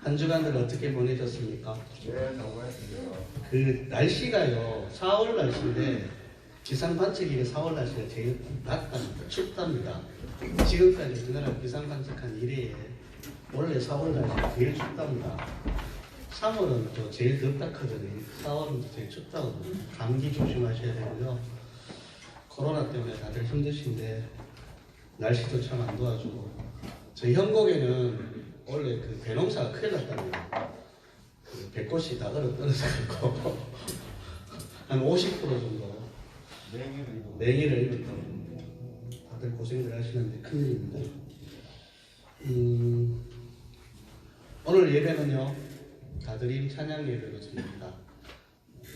한 주간들 어떻게 보내셨습니까? 네, 수고했습니다. 그 날씨가요, 4월 날씨인데 기상 관측일에 4월 날씨가 제일 낮답니다. 춥답니다. 지금까지 우리나라 기상 관측한 이래에 원래 4월 날씨가 제일 춥답니다. 3월은 또 제일 덥다 크더니 4월은 또 제일 춥다거든요. 감기 조심하셔야 되고요. 코로나 때문에 다들 힘드신데 날씨도 참 안 도와주고, 저희 현곡에는 원래 그 배농사가 큰일 났답니다. 그 배꽃이 다 떨어져 있고 한 50% 정도 냉이를 입었다고 다들 고생들 하시는데 큰일입니다. 오늘 예배는요, 다드림 찬양 예배로 드립니다.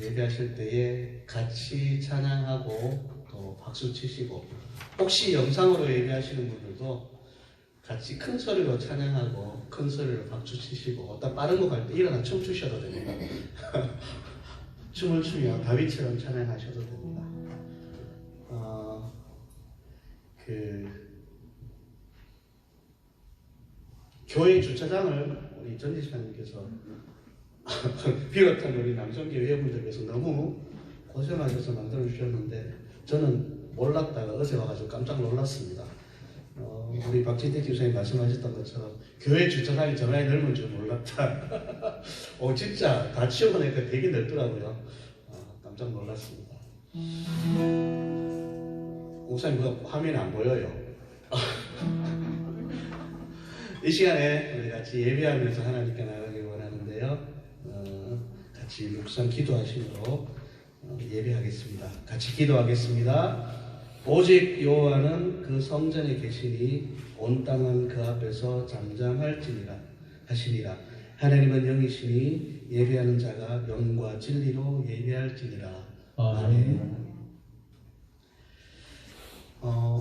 예배하실 때에 같이 찬양하고 또 박수 치시고, 혹시 영상으로 예배하시는 분들도 같이 큰 소리로 찬양하고 큰 소리로 박수 치시고, 어떤 빠른 곡 할 때 일어나 춤추셔도 됩니다. 춤을 추며 다윗처럼 찬양하셔도 됩니다. 교회 주차장을 우리 전지사님께서 비롯한 우리 남성교 회원분들께서 너무 고생하셔서 만들어 주셨는데, 저는 몰랐다가 어제 와가지고 깜짝 놀랐습니다. 우리 박진택 교수님 말씀하셨던 것처럼 교회 주차장이 저렇게 넓은 줄 몰랐다. 진짜 다 치워보니까 되게 넓더라고요. 깜짝 놀랐습니다. 목사님, 그 화면이 안 보여요. 이 시간에 우리 같이 예배하면서 하나님께 나가길 원하는데요. 같이 묵상 기도하심으로 예배하겠습니다. 같이 기도하겠습니다. 오직 여호와는 그 성전에 계시니 온 땅은 그 앞에서 잠잠할지니라 하시니라. 하나님은 영이시니 예배하는 자가 영과 진리로 예배할지니라. 아멘.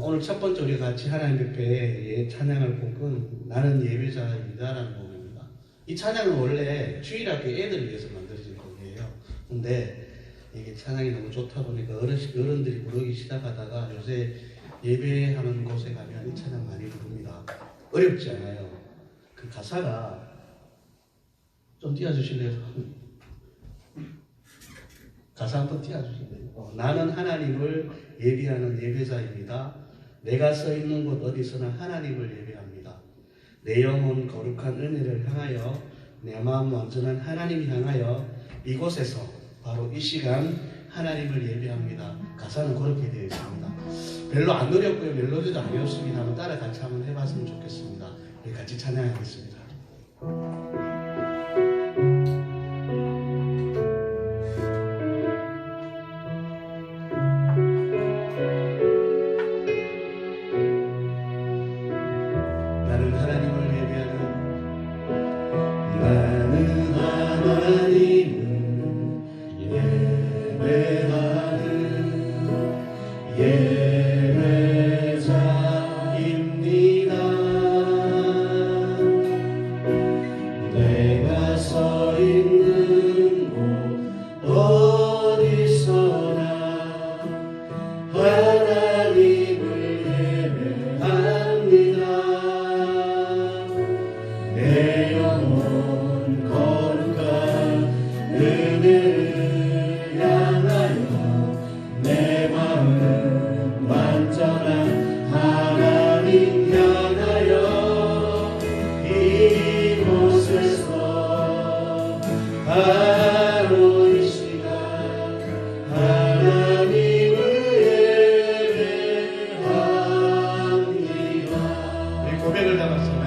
오늘 첫 번째 우리 같이 하나님 앞에 찬양할 곡은 나는 예배자입니다 라는 곡입니다. 이 찬양은 원래 주일학교 애들을 위해서 만들어진 곡이에요. 근데 이게 찬양이 너무 좋다 보니까 어른들이 부르기 시작하다가 요새 예배하는 곳에 가면 이 찬양 많이 부릅니다. 어렵지 않아요. 그 가사가 좀 띄워주실래요? 가사 한번 띄워주실래요? 나는 하나님을 예배하는 예배자입니다. 내가 서 있는 곳 어디서나 하나님을 예배합니다. 내 영혼 거룩한 은혜를 향하여, 내 마음 완전한 하나님 향하여 이곳에서 바로 이 시간 하나님을 예배합니다. 가사는 그렇게 되어 있습니다. 별로 안 어렵고요, 멜로디도 어렵습니다. 한번 따라 같이 한번 해봤으면 좋겠습니다. 우리 같이 찬양하겠습니다. 나는 하나님을 예배자입니다. 내가 서 있는 곳 어디서나 하나님을 예배합니다. 내 영혼 거룩한 은혜를 향하여, 내 마음 완전한 하나님 향하여 이곳에서 바로 이 시간 하나님을 예배합니다. 우리 고백을 담았습니다.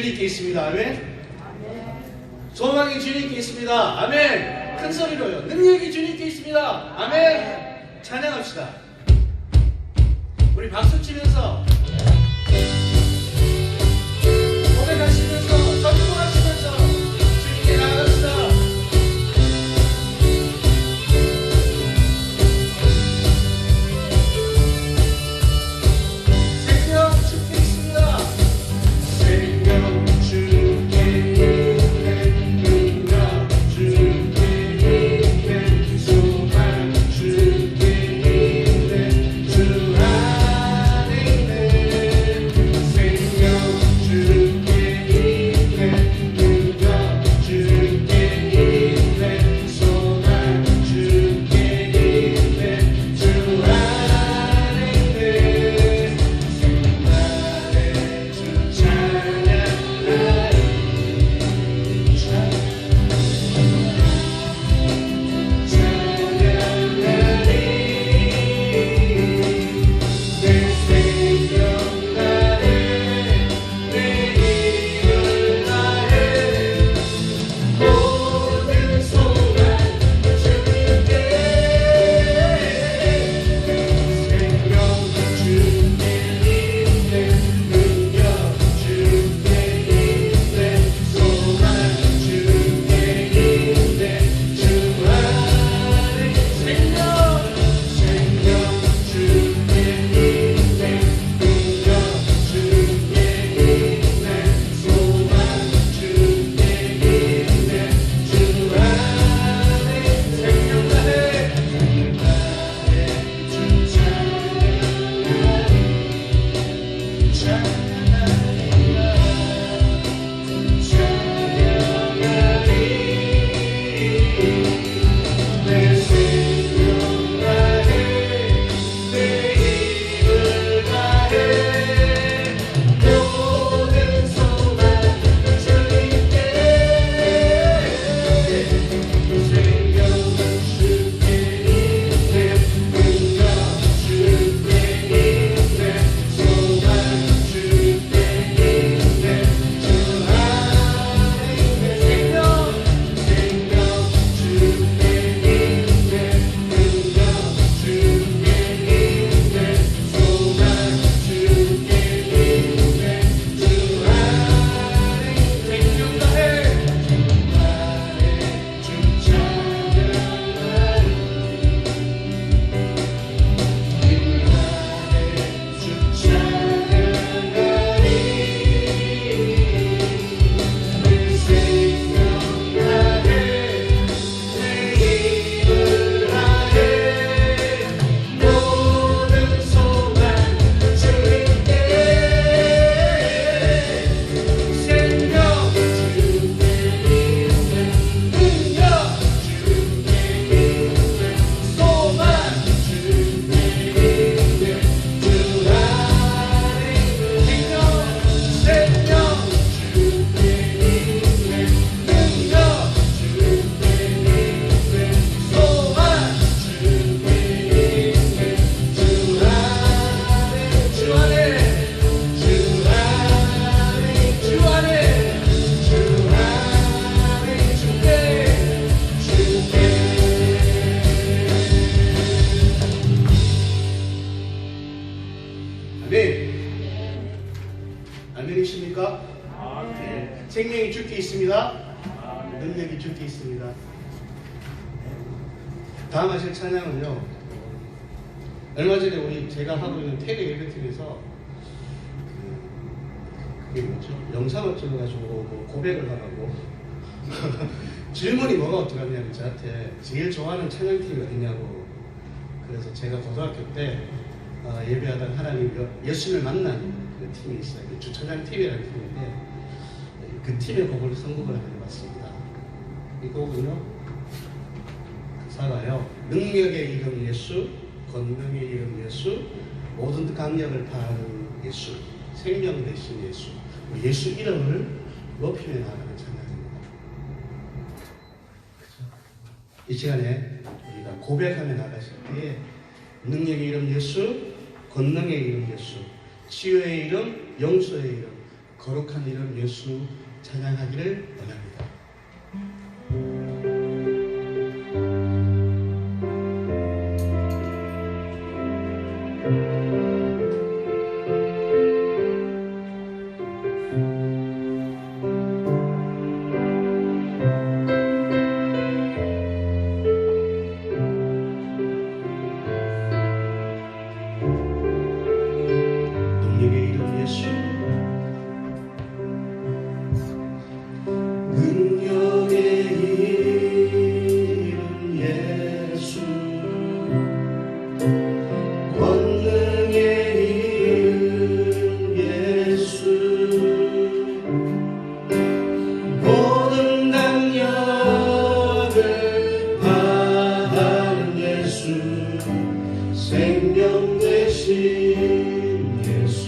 주님께 있습니다. 아멘. 소망이 주님께 있습니다. 아멘. 큰 소리로요. 능력이 주님께 있습니다. 아멘. 찬양합시다. 우리 박수 치면서 고백하시면서 전통하시면서 주님께 나아갑시다. 아멘이십니까? 네. 생명이 주께 있습니다. 능력이 주께 있습니다. 다음 하실 찬양은요, 얼마 전에 제가 하고 있는 태계 예배팀에서 그게 뭐죠? 영상을 찍어가지고 뭐 고백을 하라고 질문이 뭐가 어떡하냐면 저한테 제일 좋아하는 찬양팀이 어디냐고. 그래서 제가 고등학교 때 예배하던 하나님 예수를 만난 그 팀이 있어요. 주찬양 팀이라는 팀인데 그 팀의 곡을 선곡을 해봤습니다. 이 곡은요, 가사가요, 능력의 이름 예수, 권능의 이름 예수, 모든 강력을 파하는 예수, 생명 되신 예수, 예수 이름을 높이며 나가는 찬양입니다. 이 시간에 우리가 고백하며 나가실 때에 능력의 이름 예수, 권능의 이름 예수, 치유의 이름, 용서의 이름, 거룩한 이름 예수 찬양하기를 원합니다. 능력의 이름 예수, 능력의 이름 예수, 권능의 이름 예수, 모든 능력을 다하는 예수, 생명 되신 예수,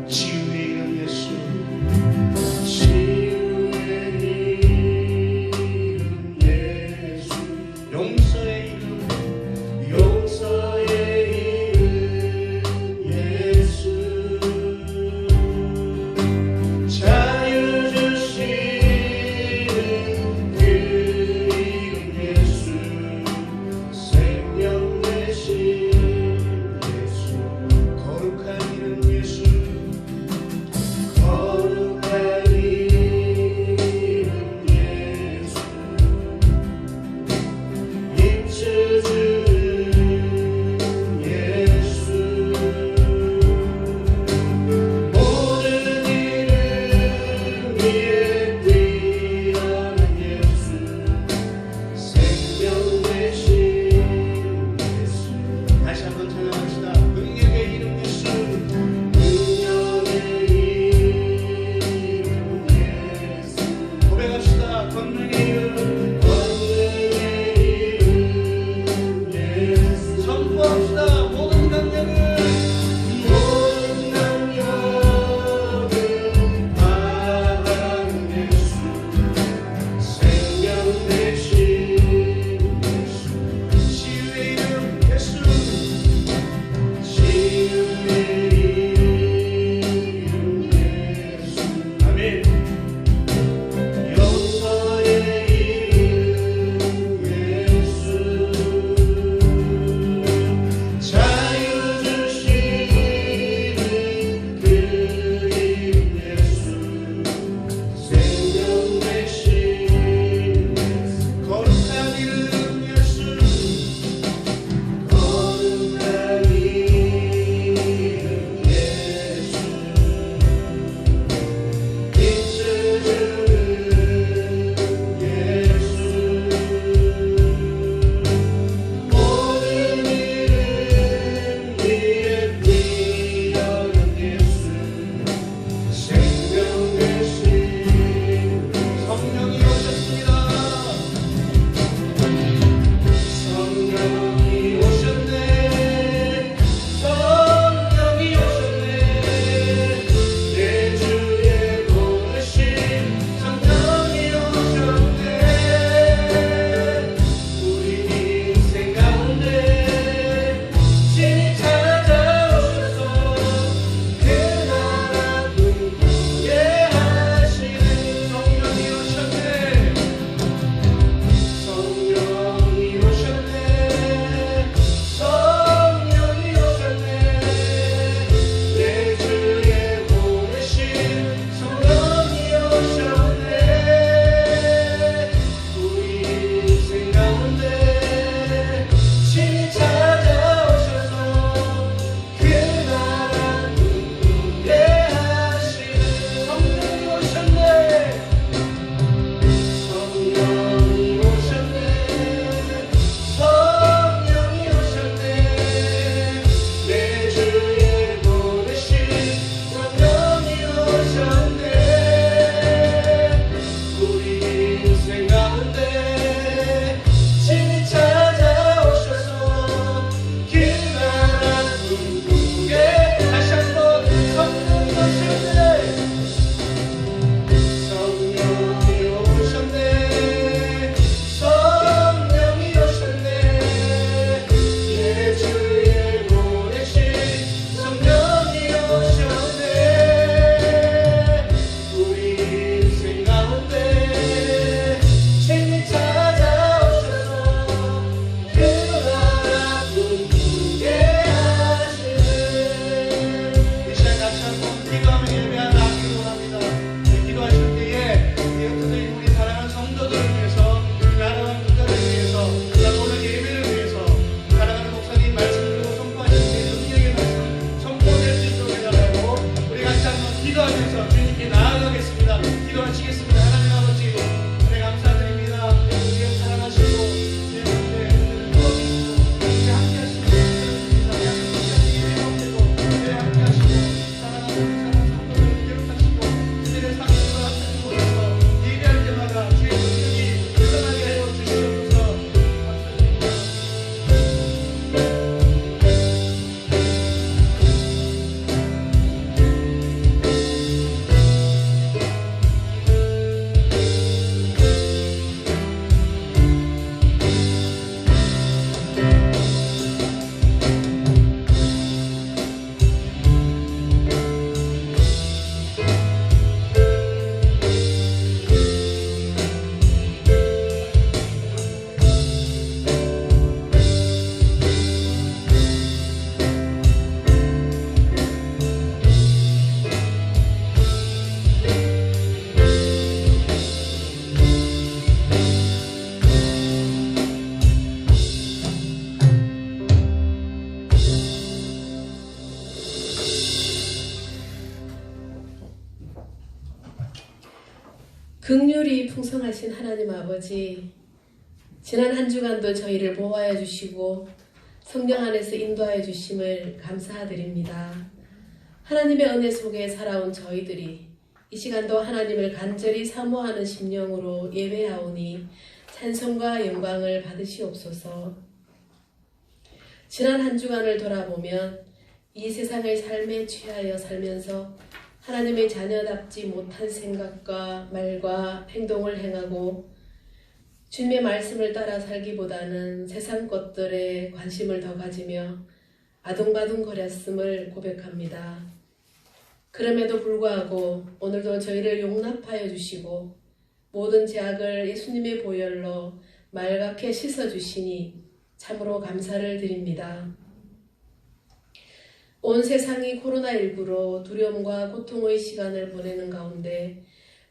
치유의 이름 예수, 치유의 긍휼이 풍성하신 하나님 아버지, 지난 한 주간도 저희를 보호하여 주시고 성령 안에서 인도하여 주심을 감사드립니다. 하나님의 은혜 속에 살아온 저희들이 이 시간도 하나님을 간절히 사모하는 심령으로 예배하오니 찬송과 영광을 받으시옵소서. 지난 한 주간을 돌아보면 이 세상의 삶에 취하여 살면서 하나님의 자녀답지 못한 생각과 말과 행동을 행하고 주님의 말씀을 따라 살기보다는 세상 것들에 관심을 더 가지며 아둥바둥거렸음을 고백합니다. 그럼에도 불구하고 오늘도 저희를 용납하여 주시고 모든 죄악을 예수님의 보혈로 맑게 씻어주시니 참으로 감사를 드립니다. 온 세상이 코로나19로 두려움과 고통의 시간을 보내는 가운데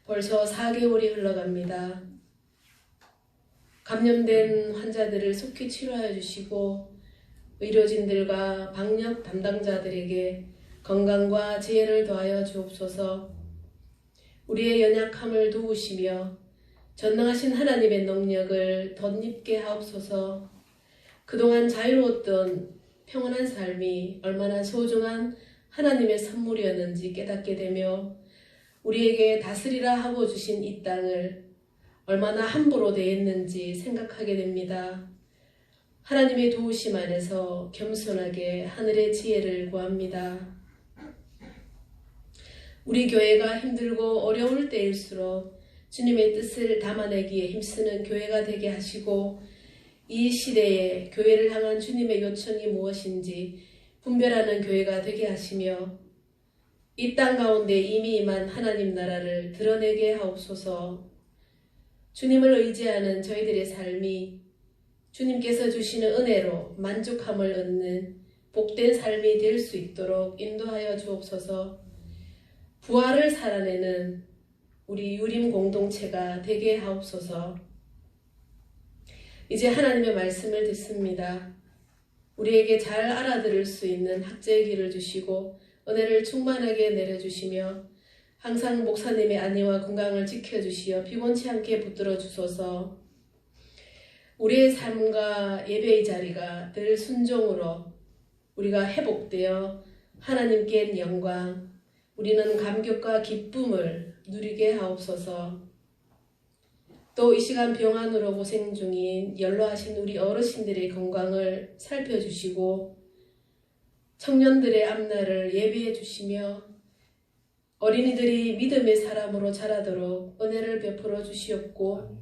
벌써 4개월이 흘러갑니다. 감염된 환자들을 속히 치료하여 주시고 의료진들과 방역 담당자들에게 건강과 지혜를 더하여 주옵소서. 우리의 연약함을 도우시며 전능하신 하나님의 능력을 덧입게 하옵소서. 그동안 자유로웠던 평온한 삶이 얼마나 소중한 하나님의 선물이었는지 깨닫게 되며 우리에게 다스리라 하고 주신 이 땅을 얼마나 함부로 대했는지 생각하게 됩니다. 하나님의 도우심 안에서 겸손하게 하늘의 지혜를 구합니다. 우리 교회가 힘들고 어려울 때일수록 주님의 뜻을 담아내기에 힘쓰는 교회가 되게 하시고 이 시대에 교회를 향한 주님의 요청이 무엇인지 분별하는 교회가 되게 하시며 이 땅 가운데 이미 임한 하나님 나라를 드러내게 하옵소서. 주님을 의지하는 저희들의 삶이 주님께서 주시는 은혜로 만족함을 얻는 복된 삶이 될 수 있도록 인도하여 주옵소서. 부활을 살아내는 우리 유림 공동체가 되게 하옵소서. 이제 하나님의 말씀을 듣습니다. 우리에게 잘 알아들을 수 있는 학제의 길을 주시고 은혜를 충만하게 내려주시며 항상 목사님의 안위와 건강을 지켜주시어 피곤치 않게 붙들어 주소서. 우리의 삶과 예배의 자리가 늘 순종으로 우리가 회복되어 하나님께 영광, 우리는 감격과 기쁨을 누리게 하옵소서. 또 이 시간 병환으로 고생 중인 연로하신 우리 어르신들의 건강을 살펴주시고 청년들의 앞날을 예비해 주시며 어린이들이 믿음의 사람으로 자라도록 은혜를 베풀어 주시옵고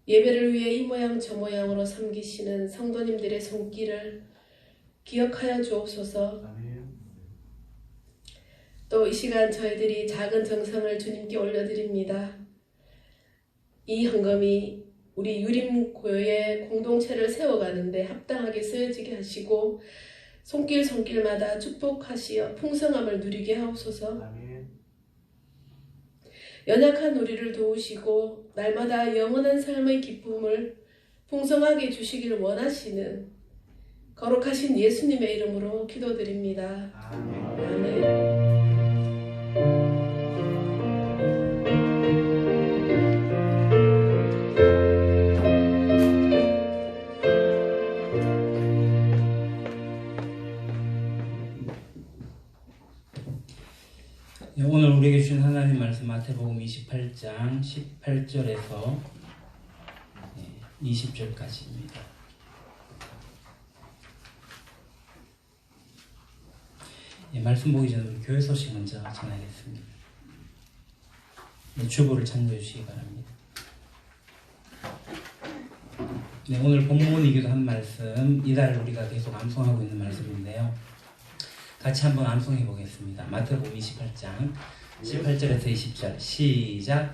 예배를 위해 이 모양 저 모양으로 섬기시는 성도님들의 손길을 기억하여 주옵소서. 또 이 시간 저희들이 작은 정성을 주님께 올려드립니다. 이 헌금이 우리 유림교회 공동체를 세워가는데 합당하게 쓰여지게 하시고 손길마다 축복하시어 풍성함을 누리게 하옵소서. 연약한 우리를 도우시고 날마다 영원한 삶의 기쁨을 풍성하게 주시기를 원하시는 거룩하신 예수님의 이름으로 기도드립니다. 아멘. 오늘 우리에게 주신 하나님 말씀 마태복음 28장 18절에서 20절까지입니다. 말씀 보기 전에 우리 교회 소식 먼저 전하겠습니다. 주보를 참고해 주시기 바랍니다. 오늘 본문이기도 한 말씀, 이달 우리가 계속 암송하고 있는 말씀인데요. 같이 한번 암송해 보겠습니다. 마태복음 28장 18절에서 20절 시작.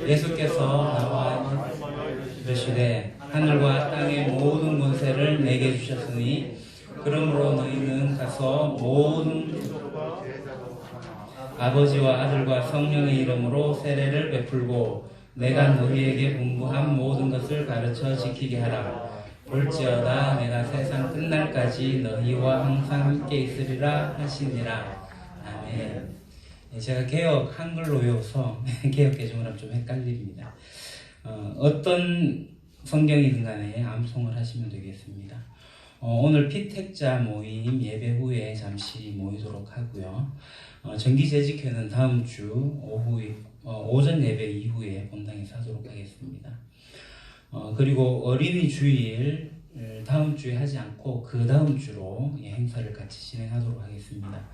예수께서 나와 이르시되 하늘과 땅의 모든 권세를 내게 주셨으니 그러므로 너희는 가서 모든 아버지와 아들과 성령의 이름으로 세례를 베풀고 내가 너희에게 분부한 모든 것을 가르쳐 지키게 하라. 볼지어다 내가 세상 끝날까지 너희와 항상 함께 있으리라 하시니라. 아멘. 제가 개역 한글로 외워서 개역 개정을 하면 좀 헷갈립니다. 어떤 성경이든 간에 암송을 하시면 되겠습니다. 오늘 피택자 모임 예배 후에 잠시 모이도록 하고요. 정기재직회는 다음 주 오전 예배 이후에 본당에서 하도록 하겠습니다. 그리고 어린이 주일 다음 주에 하지 않고 그 다음 주로 행사를 같이 진행하도록 하겠습니다.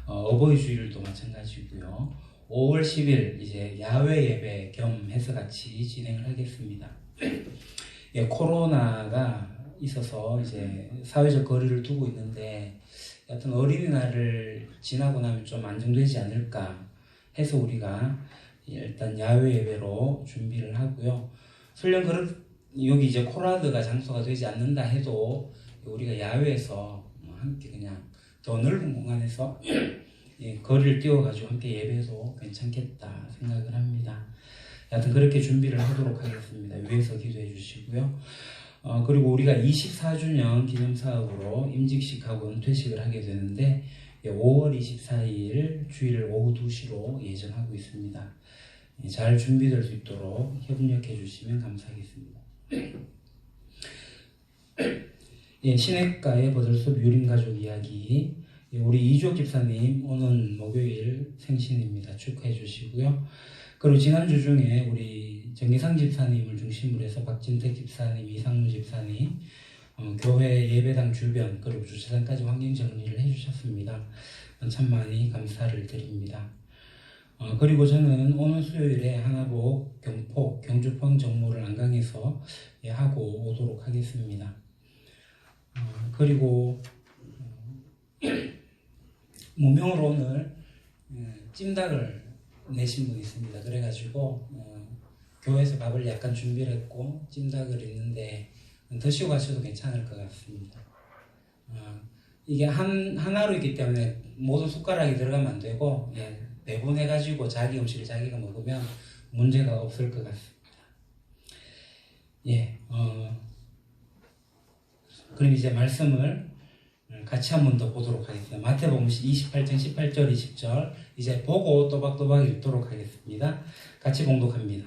어버이 주일도 마찬가지고요. 5월 10일 이제 야외 예배 겸 해서 같이 진행을 하겠습니다. 코로나가 있어서 이제 사회적 거리를 두고 있는데 여튼 어린이날을 지나고 나면 좀 안정되지 않을까 해서 우리가 일단 야외 예배로 준비를 하고요. 설령 여기 이제 코라드가 장소가 되지 않는다 해도 우리가 야외에서 함께 그냥 더 넓은 공간에서 거리를 띄워가지고 함께 예배해도 괜찮겠다 생각을 합니다. 여하튼 그렇게 준비를 하도록 하겠습니다. 위에서 기도해 주시고요. 그리고 우리가 24주년 기념사업으로 임직식하고 은퇴식을 하게 되는데 5월 24일 주일 오후 2시로 예정하고 있습니다. 잘 준비될 수 있도록 협력해 주시면 감사하겠습니다. 신핵가의 버들숲 유림가족 이야기, 우리 이주옥 집사님 오는 목요일 생신입니다. 축하해 주시고요. 그리고 지난주 중에 우리 정기상 집사님을 중심으로 해서 박진택 집사님, 이상무 집사님, 교회 예배당 주변 그리고 주차장까지 환경 정리를 해주셨습니다. 참 많이 감사를 드립니다. 그리고 저는 오늘 수요일에 하나복, 경포, 경주포항 정모를 안강에서 하고 오도록 하겠습니다. 그리고 무명으로 오늘 찜닭을 내신 분이 있습니다. 그래가지고 교회에서 밥을 약간 준비를 했고 찜닭을 있는데 드시고 가셔도 괜찮을 것 같습니다. 이게 하나로이기 때문에 모든 숟가락이 들어가면 안 되고 배분해가지고 자기 음식을 자기가 먹으면 문제가 없을 것 같습니다. 그럼 이제 말씀을 같이 한 번 더 보도록 하겠습니다. 마태복음 28장 18절 20절 이제 보고 또박또박 읽도록 하겠습니다. 같이 봉독합니다.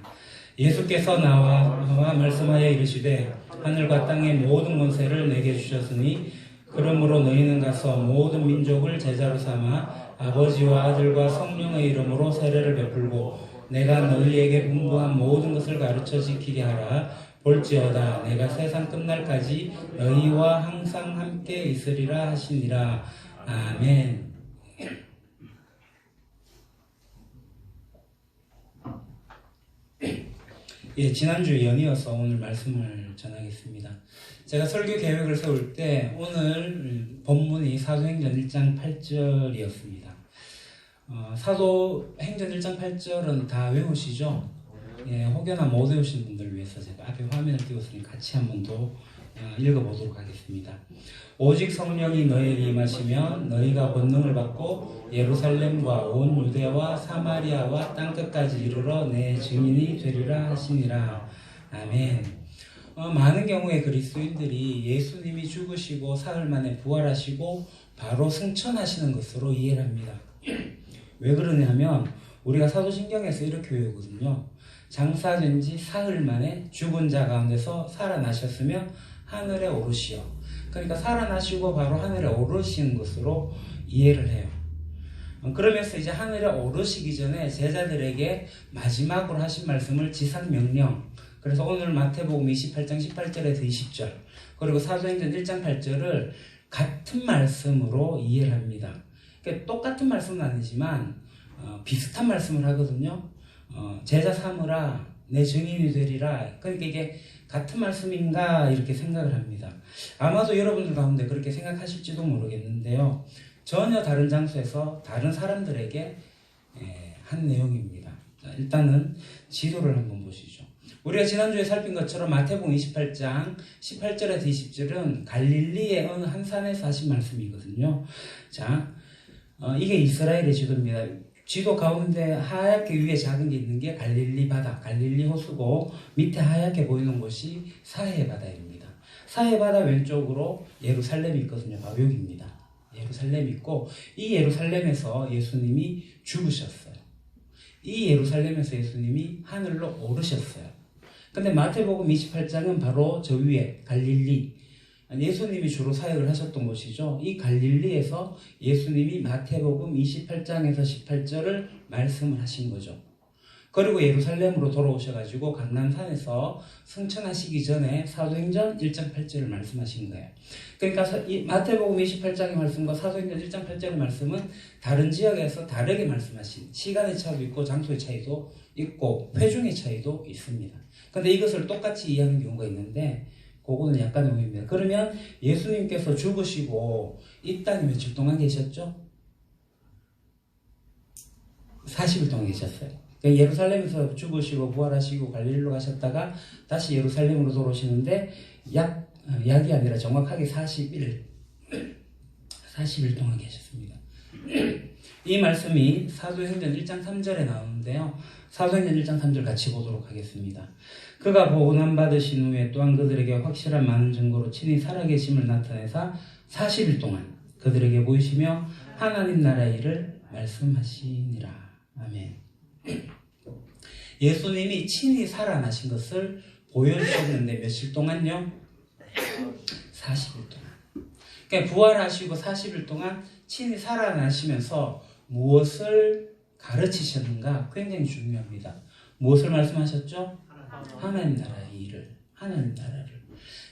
예수께서 나와 말씀하여 이르시되 하늘과 땅의 모든 권세를 내게 주셨으니 그러므로 너희는 가서 모든 민족을 제자로 삼아 아버지와 아들과 성령의 이름으로 세례를 베풀고 내가 너희에게 분부한 모든 것을 가르쳐 지키게 하라. 볼지어다 내가 세상 끝날까지 너희와 항상 함께 있으리라 하시니라. 아멘. 지난주 연이어서 오늘 말씀을 전하겠습니다. 제가 설교 계획을 세울 때 오늘 본문이 사도행전 1장 8절이었습니다. 사도행전 1장 8절은 다 외우시죠? 혹여나 못 외우신 분들을 위해서 제가 앞에 화면을 띄웠으니 같이 한 번 더 읽어보도록 하겠습니다. 오직 성령이 너희에게 임하시면 너희가 권능을 받고 예루살렘과 온 유대와 사마리아와 땅끝까지 이르러 내 증인이 되리라 하시니라. 아멘. 많은 경우에 그리스도인들이 예수님이 죽으시고 사흘 만에 부활하시고 바로 승천하시는 것으로 이해를 합니다. 왜 그러냐면 우리가 사도신경에서 이렇게 외우거든요. 장사된 지 사흘 만에 죽은 자 가운데서 살아나셨으며 하늘에 오르시어. 그러니까 살아나시고 바로 하늘에 오르시는 것으로 이해를 해요. 그러면서 이제 하늘에 오르시기 전에 제자들에게 마지막으로 하신 말씀을 지상명령. 그래서 오늘 마태복음 28장 18절에서 20절 그리고 사도행전 1장 8절을 같은 말씀으로 이해를 합니다. 그러니까 똑같은 말씀은 아니지만 비슷한 말씀을 하거든요. 제자 삼으라 내 증인이 되리라. 그러니까 이게 같은 말씀인가 이렇게 생각을 합니다. 아마도 여러분들 가운데 그렇게 생각하실지도 모르겠는데요. 전혀 다른 장소에서 다른 사람들에게 한 내용입니다. 자, 일단은 지도를 한번 보시죠. 우리가 지난주에 살핀 것처럼 마태복음 28장 18절에서 20절은 갈릴리의 어느 한 산에서 하신 말씀이거든요. 자, 이게 이스라엘의 지도입니다. 지도 가운데 하얗게 위에 작은 게 있는 게 갈릴리 바다, 갈릴리 호수고 밑에 하얗게 보이는 곳이 사해 바다입니다. 사해 바다 왼쪽으로 예루살렘이 있거든요. 바로 여기입니다. 예루살렘이 있고 이 예루살렘에서 예수님이 죽으셨어요. 이 예루살렘에서 예수님이 하늘로 오르셨어요. 근데 마태복음 28장은 바로 저 위에 갈릴리, 예수님이 주로 사역을 하셨던 곳이죠. 이 갈릴리에서 예수님이 마태복음 28장에서 18절을 말씀을 하신 거죠. 그리고 예루살렘으로 돌아오셔가지고 감람산에서 승천하시기 전에 사도행전 1장 8절을 말씀하신 거예요. 그러니까 이 마태복음 28장의 말씀과 사도행전 1장 8절의 말씀은 다른 지역에서 다르게 말씀하신, 시간의 차이도 있고 장소의 차이도 있고 회중의 차이도 있습니다. 근데 이것을 똑같이 이해하는 경우가 있는데 그거는 약간의 오해입니다. 그러면 예수님께서 죽으시고 이 땅에 며칠 동안 계셨죠? 40일 동안 계셨어요. 예루살렘에서 죽으시고 부활하시고 갈릴리로 가셨다가 다시 예루살렘으로 돌아오시는데 약이 아니라 정확하게 40일 동안 계셨습니다. 이 말씀이 사도행전 1장 3절에 나오는데요. 사도행전 1장 3절 같이 보도록 하겠습니다. 그가 보고난받으신 후에 또한 그들에게 확실한 많은 증거로 친히 살아계심을 나타내사 40일 동안 그들에게 보이시며 하나님 나라의 일을 말씀하시니라. 아멘. 예수님이 친히 살아나신 것을 보여주셨는데 며칠 동안요? 40일 동안. 그러니까 부활하시고 40일 동안 친히 살아나시면서 무엇을 가르치셨는가 굉장히 중요합니다. 무엇을 말씀하셨죠? 하나님 나라의 일을, 하나님 나라를.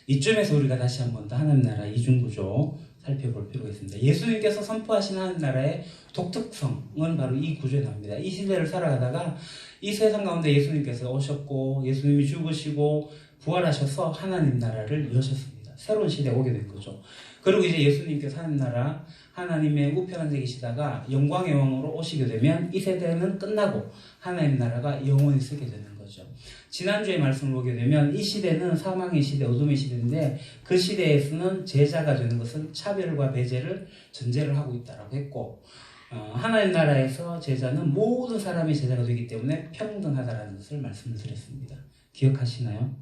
이쯤에서 우리가 다시 한 번 더 하나님 나라 이중구조 살펴볼 필요가 있습니다. 예수님께서 선포하신 하나님 나라의 독특성은 바로 이 구조에 나옵니다. 이 시대를 살아가다가 이 세상 가운데 예수님께서 오셨고 예수님이 죽으시고 부활하셔서 하나님 나라를 여셨습니다. 새로운 시대에 오게 된 거죠. 그리고 이제 예수님께서 하나님 나라, 하나님의 우편한 데 계시다가 영광의 왕으로 오시게 되면 이 세대는 끝나고 하나님 나라가 영원히 쓰게 되는 거죠. 지난주에 말씀을 보게 되면 이 시대는 사망의 시대, 어둠의 시대인데 그 시대에서는 제자가 되는 것은 차별과 배제를 전제를 하고 있다라고 했고 하나님 나라에서 제자는 모든 사람이 제자가 되기 때문에 평등하다라는 것을 말씀을 드렸습니다. 기억하시나요?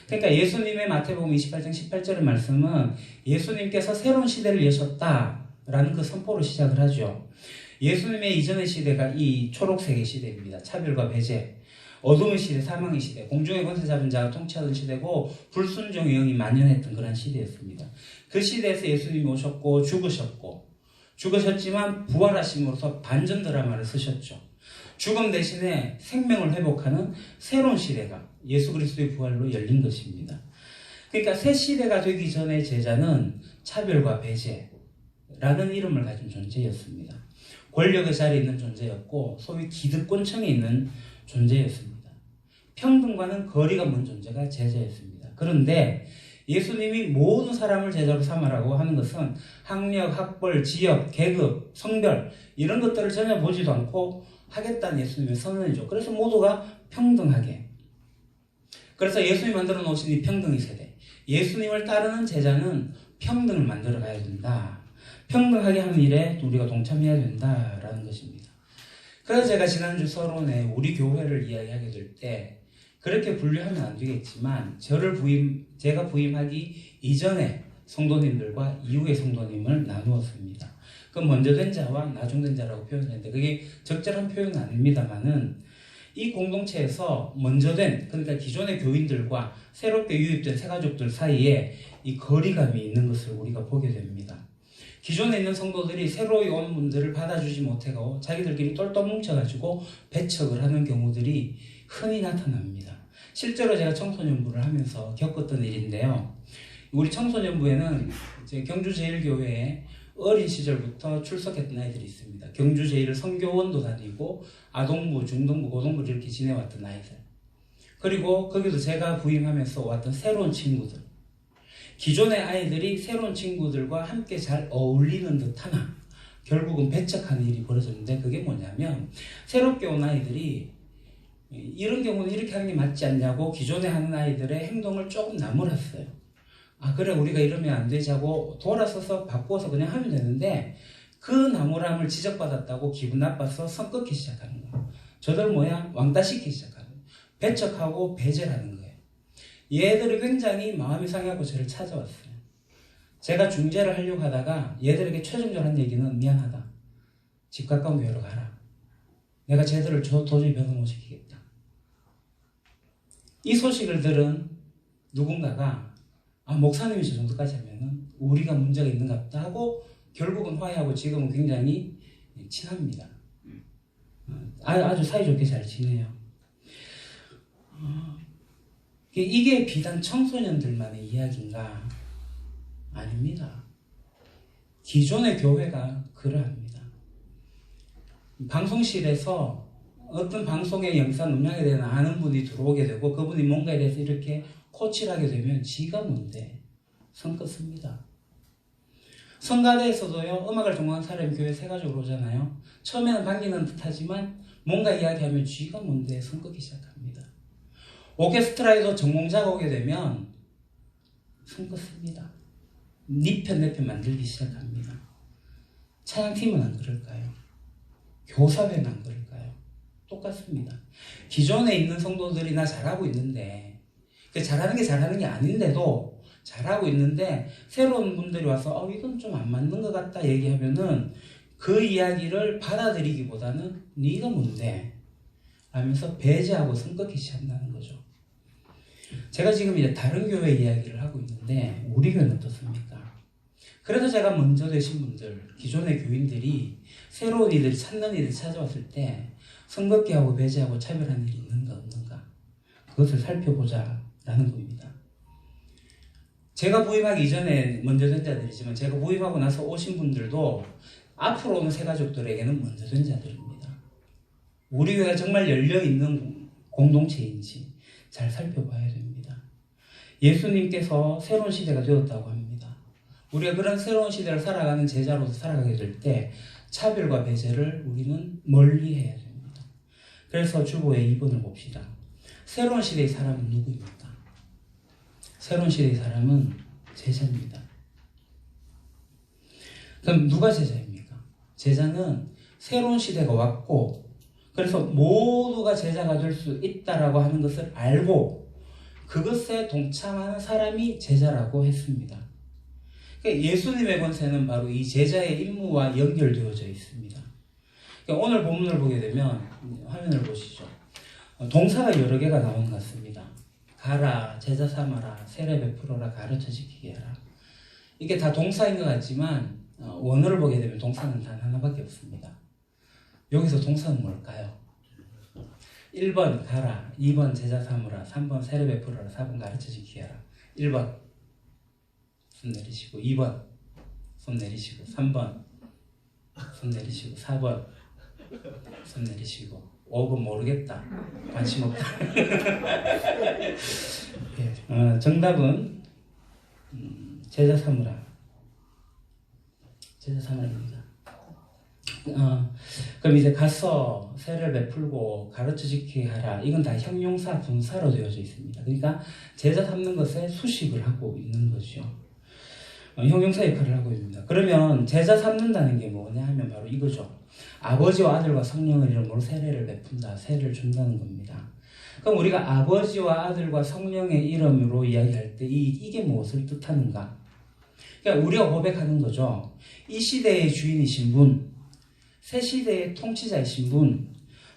그러니까 예수님의 마태복음 28장 18절의 말씀은 예수님께서 새로운 시대를 여셨다라는 그 선포로 시작을 하죠. 예수님의 이전의 시대가 이 초록색의 시대입니다. 차별과 배제, 어둠의 시대, 사망의 시대, 공중의 권세 잡은 자가 통치하던 시대고 불순종의 영이 만연했던 그런 시대였습니다. 그 시대에서 예수님이 오셨고 죽으셨지만 부활하심으로써 반전 드라마를 쓰셨죠. 죽음 대신에 생명을 회복하는 새로운 시대가 예수 그리스도의 부활로 열린 것입니다. 그러니까 새 시대가 되기 전에 제자는 차별과 배제라는 이름을 가진 존재였습니다. 권력의 자리에 있는 존재였고 소위 기득권층에 있는 존재였습니다. 평등과는 거리가 먼 존재가 제자였습니다. 그런데 예수님이 모든 사람을 제자로 삼으라고 하는 것은 학력, 학벌, 지역, 계급, 성별 이런 것들을 전혀 보지도 않고 하겠다는 예수님의 선언이죠. 그래서 모두가 평등하게. 그래서 예수님이 만들어 놓으신 이 평등의 세대. 예수님을 따르는 제자는 평등을 만들어 가야 된다. 평등하게 하는 일에 우리가 동참해야 된다라는 것입니다. 그래서 제가 지난주 서론에 우리 교회를 이야기하게 될 때 그렇게 분류하면 안 되겠지만 제가 부임하기 이전에 성도님들과 이후의 성도님을 나누었습니다. 그 먼저 된 자와 나중된 자라고 표현했는데 그게 적절한 표현은 아닙니다만은 이 공동체에서 먼저 된, 그러니까 기존의 교인들과 새롭게 유입된 새가족들 사이에 이 거리감이 있는 것을 우리가 보게 됩니다. 기존에 있는 성도들이 새로이 온 분들을 받아주지 못하고 자기들끼리 똘똘 뭉쳐가지고 배척을 하는 경우들이 흔히 나타납니다. 실제로 제가 청소년부를 하면서 겪었던 일인데요. 우리 청소년부에는 이제 경주제일교회에 어린 시절부터 출석했던 아이들이 있습니다. 경주제일을 선교원도 다니고 아동부, 중등부, 고등부 이렇게 지내왔던 아이들. 그리고 거기도 제가 부임하면서 왔던 새로운 친구들. 기존의 아이들이 새로운 친구들과 함께 잘 어울리는 듯 하나 결국은 배척하는 일이 벌어졌는데 그게 뭐냐면 새롭게 온 아이들이 이런 경우는 이렇게 하는 게 맞지 않냐고 기존에 하는 아이들의 행동을 조금 나무랐어요. 아 그래 우리가 이러면 안 되자고 돌아서서 바꾸어서 그냥 하면 되는데 그 나무람을 지적받았다고 기분 나빠서 선 긋기 시작하는 거예요. 저들 뭐야? 왕따시키기 시작하는 거예요. 배척하고 배제하는 거예요. 얘들이 굉장히 마음이 상하고 저를 찾아왔어요. 제가 중재를 하려고 하다가 얘들에게 최종적으로 한 얘기는 미안하다. 집 가까운 교회로 가라. 내가 쟤들을 도저히 변호 못 시키겠다. 이 소식을 들은 누군가가 목사님이 저 정도까지 하면은 우리가 문제가 있는가 보다 하고 결국은 화해하고 지금은 굉장히 친합니다. 아주 사이좋게 잘 지내요. 이게 비단 청소년들만의 이야기인가? 아닙니다. 기존의 교회가 그러합니다. 방송실에서 어떤 방송의 영상 음량에 대한 아는 분이 들어오게 되고 그분이 뭔가에 대해서 이렇게 코치를 하게 되면 지가 뭔데 선 끊습니다. 성가대에서도요, 음악을 전공한 사람이 교회 세 가지로 오잖아요. 처음에는 반기는 듯하지만 뭔가 이야기하면 쥐가 뭔데 선 끊기 시작합니다. 오케스트라에도 전공자가 오게 되면 선 끊습니다. 네 편 내 편 만들기 시작합니다. 찬양팀은 안 그럴까요? 교사회는 안 그럴까요? 똑같습니다. 기존에 있는 성도들이나 잘하고 있는데 잘하는 게 잘하는 게 아닌데도 잘하고 있는데 새로운 분들이 와서 이건 좀 안 맞는 것 같다 얘기하면은 그 이야기를 받아들이기보다는 네가 뭔데? 하면서 배제하고 손꺾기 시작한다는 거죠. 제가 지금 이제 다른 교회 이야기를 하고 있는데 우리 교회는 어떻습니까? 그래서 제가 먼저 되신 분들, 기존의 교인들이 새로운 이들이 찾는 이들이 찾아왔을 때 손꺾기하고 배제하고 차별하는 일이 있는가 없는가 그것을 살펴보자라는 겁니다. 제가 부임하기 이전에 먼저 된 자들이지만 제가 부임하고 나서 오신 분들도 앞으로 오는 새 가족들에게는 먼저 된 자들입니다. 우리 교회가 정말 열려있는 공동체인지 잘 살펴봐야 됩니다. 예수님께서 새로운 시대가 되었다고 합니다. 우리가 그런 새로운 시대를 살아가는 제자로서 살아가게 될 때 차별과 배제를 우리는 멀리해야 됩니다. 그래서 주보의 2번을 봅시다. 새로운 시대의 사람은 누구입니까? 새로운 시대의 사람은 제자입니다. 그럼 누가 제자입니까? 제자는 새로운 시대가 왔고 그래서 모두가 제자가 될 수 있다라고 하는 것을 알고 그것에 동참하는 사람이 제자라고 했습니다. 그러니까 예수님의 권세는 바로 이 제자의 임무와 연결되어져 있습니다. 그러니까 오늘 본문을 보게 되면 화면을 보시죠. 동사가 여러 개가 나온 것 같습니다. 가라, 제자 삼아라, 세례 베풀어라, 가르쳐 지키게 하라. 이게 다 동사인 것 같지만 원어를 보게 되면 동사는 단 하나밖에 없습니다. 여기서 동사는 뭘까요? 1번 가라, 2번 제자 삼으라, 3번 세례 베풀어라, 4번 가르쳐 지키게 하라. 1번 손 내리시고, 2번 손 내리시고, 3번 손 내리시고, 4번 손 내리시고, 5번 모르겠다, 관심 없다. 예, 정답은 제자 삼으라. 제자 삼으라입니다. 그럼 이제 가서 세례를 베풀고 가르쳐 지키게 하라. 이건 다 형용사 분사로 되어져 있습니다. 그러니까 제자 삼는 것에 수식을 하고 있는 거죠. 형용사 역할을 하고 있습니다. 그러면 제자 삼는다는 게 뭐냐 하면 바로 이거죠. 아버지와 아들과 성령을 이름으로 세례를 베푼다. 세례를 준다는 겁니다. 그럼 우리가 아버지와 아들과 성령의 이름으로 이야기할 때 이게 무엇을 뜻하는가? 그러니까 우리가 고백하는 거죠. 이 시대의 주인이신 분, 새 시대의 통치자이신 분,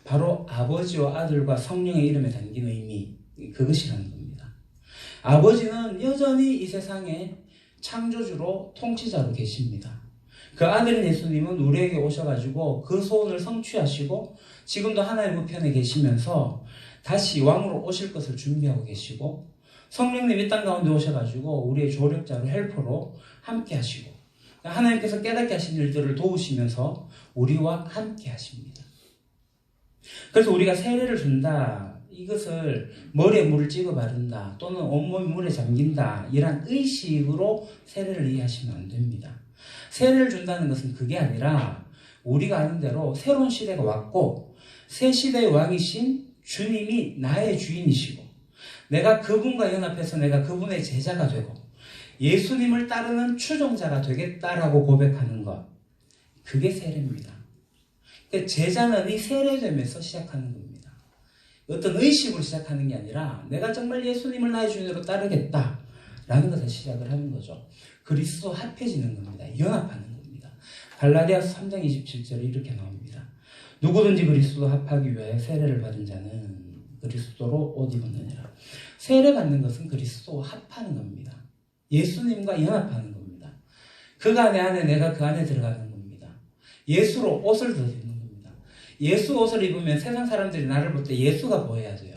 바로 아버지와 아들과 성령의 이름에 담긴 의미, 그것이라는 겁니다. 아버지는 여전히 이 세상에 창조주로 통치자로 계십니다. 그 아들인 예수님은 우리에게 오셔가지고 그 소원을 성취하시고 지금도 하나님 우편에 계시면서 다시 왕으로 오실 것을 준비하고 계시고 성령님 이 땅 가운데 오셔가지고 우리의 조력자로 헬퍼로 함께 하시고 하나님께서 깨닫게 하신 일들을 도우시면서 우리와 함께 하십니다. 그래서 우리가 세례를 준다. 이것을 머리에 물을 찍어 바른다. 또는 온몸이 물에 잠긴다. 이런 의식으로 세례를 이해하시면 안 됩니다. 세례를 준다는 것은 그게 아니라 우리가 아는 대로 새로운 시대가 왔고 새 시대의 왕이신 주님이 나의 주인이시고 내가 그분과 연합해서 내가 그분의 제자가 되고 예수님을 따르는 추종자가 되겠다라고 고백하는 것. 그게 세례입니다. 그러니까 제자는 이 세례되면서 시작하는 겁니다. 어떤 의식으로 시작하는 게 아니라 내가 정말 예수님을 나의 주인으로 따르겠다 라는 것을 시작을 하는 거죠. 그리스도 합해지는 겁니다. 연합하는 겁니다. 갈라디아서 3장 27절에 이렇게 나옵니다. 누구든지 그리스도 합하기 위하여 세례를 받은 자는 그리스도로 옷 입었느니라. 세례 받는 것은 그리스도와 합하는 겁니다. 예수님과 연합하는 겁니다. 그가 내 안에, 내가 그 안에 들어가는 겁니다. 예수로 옷을 더 입는 겁니다. 예수 옷을 입으면 세상 사람들이 나를 볼 때 예수가 보여야 돼요.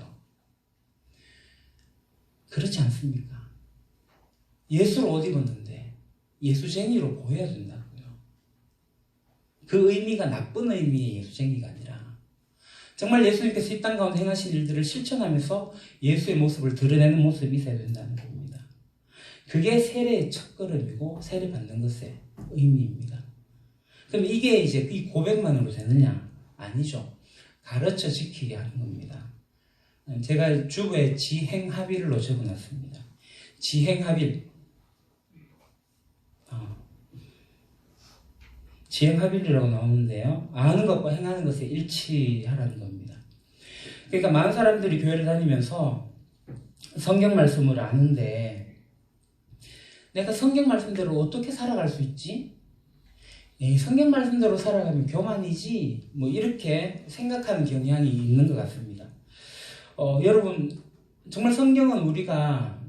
그렇지 않습니까? 예수로 옷 입었는데 예수쟁이로 보여야 된다고요. 그 의미가 나쁜 의미의 예수쟁이가 아니라 정말 예수님께서 이 땅 가운데 행하신 일들을 실천하면서 예수의 모습을 드러내는 모습이 있어야 된다는 겁니다. 그게 세례의 첫걸음이고 세례 받는 것의 의미입니다. 그럼 이게 이제 이 고백만으로 되느냐? 아니죠. 가르쳐 지키게 하는 겁니다. 제가 주부에 지행합일로 적어놨습니다. 지행합일. 지행합일이라고 나오는데요. 아는 것과 행하는 것에 일치하라는 겁니다. 그러니까 많은 사람들이 교회를 다니면서 성경 말씀을 아는데 내가 성경 말씀대로 어떻게 살아갈 수 있지? 성경 말씀대로 살아가면 교만이지 뭐 이렇게 생각하는 경향이 있는 것 같습니다. 여러분 정말 성경은 우리가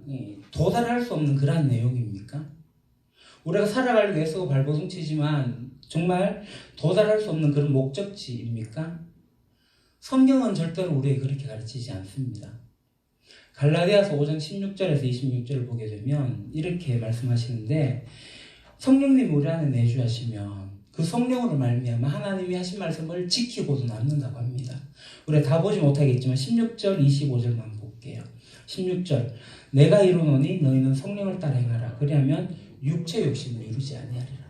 도달할 수 없는 그러한 내용입니까? 우리가 살아가기 위해서 발버둥치지만 정말 도달할 수 없는 그런 목적지입니까? 성경은 절대로 우리에게 그렇게 가르치지 않습니다. 갈라디아서 5장 16절에서 26절을 보게 되면 이렇게 말씀하시는데 성령님이 우리 안에 내주하시면 그 성령으로 말미암아 하나님이 하신 말씀을 지키고도 남는다고 합니다. 우리가 다 보지 못하겠지만 16절 25절만 볼게요. 16절 내가 이루노니 너희는 성령을 따라 행하라. 그리하면 육체 욕심을 이루지 아니하리라.